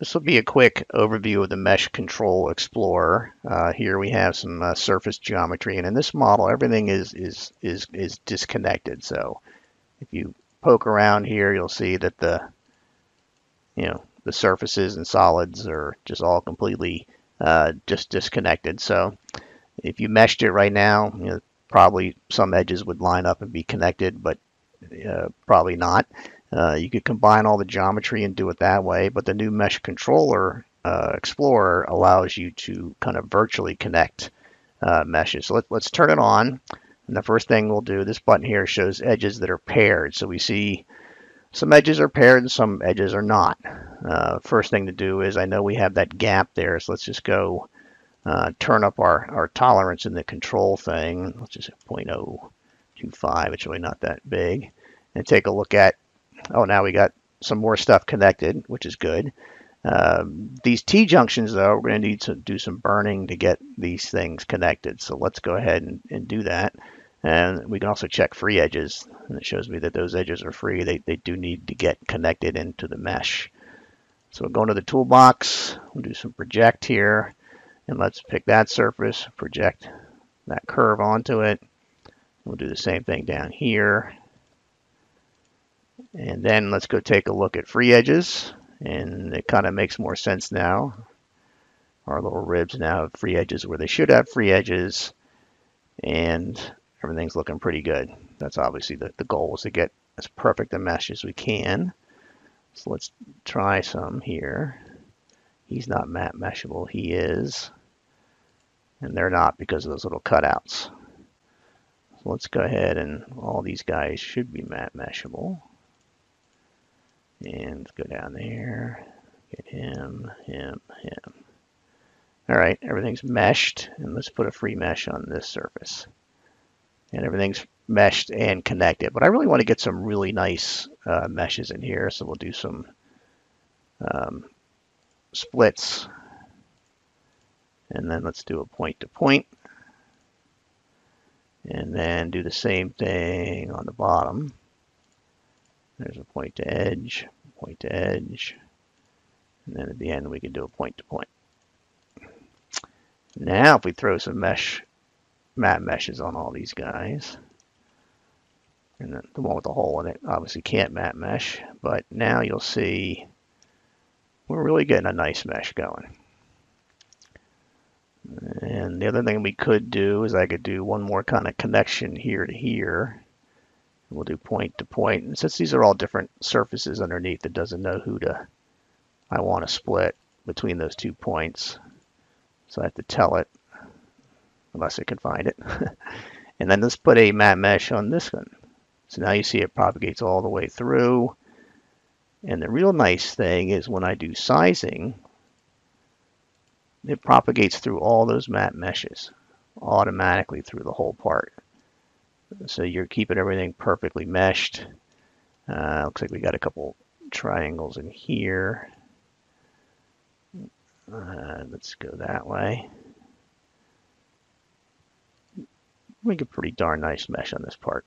This will be a quick overview of the Mesh Control Explorer. Here we have some surface geometry, and in this model, everything is disconnected. So if you poke around here, you'll see that the surfaces and solids are just all completely just disconnected. So if you meshed it right now, probably some edges would line up and be connected, but probably not. You could combine all the geometry and do it that way, but the new Mesh Controller Explorer allows you to kind of virtually connect meshes. So let's turn it on. And the first thing we'll do, this button here shows edges that are paired. So we see some edges are paired and some edges are not. First thing to do is, I know we have that gap there, so let's just go turn up our tolerance in the control thing. Let's just 0.025. It's really not that big. And take a look at, oh, now we got some more stuff connected, which is good. These T-junctions, though, we're going to need to do some burning to get these things connected. So let's go ahead and do that. And we can also check free edges. And it shows me that those edges are free. They do need to get connected into the mesh. So we'll go into the toolbox. We'll do some project here. And let's pick that surface, project that curve onto it. We'll do the same thing down here. And then let's go take a look at free edges. And it kind of makes more sense now. Our little ribs now have free edges where they should have free edges. And everything's looking pretty good. That's obviously the goal, is to get as perfect a mesh as we can. So let's try some here. He's not matte meshable. He is. And they're not because of those little cutouts. So let's go ahead, and all these guys should be matte meshable. And go down there, get him. All right, everything's meshed, and let's put a free mesh on this surface. And everything's meshed and connected. But I really want to get some really nice meshes in here, so we'll do some splits. And then let's do a point to point. And then do the same thing on the bottom. There's a point to edge, and then at the end we can do a point to point. Now if we throw some matte meshes on all these guys, and the one with the hole in it obviously can't matte mesh, but now you'll see we're really getting a nice mesh going. And the other thing we could do is I could do one more kind of connection here to here. We'll do point to point. And since these are all different surfaces underneath, it doesn't know who I want to split between those 2 points. So I have to tell it, unless it can find it. And then let's put a matte mesh on this one. So now you see it propagates all the way through. And the real nice thing is when I do sizing, it propagates through all those matte meshes automatically through the whole part. So you're keeping everything perfectly meshed. Looks like we got a couple triangles in here. Let's go that way. We get pretty darn nice mesh on this part.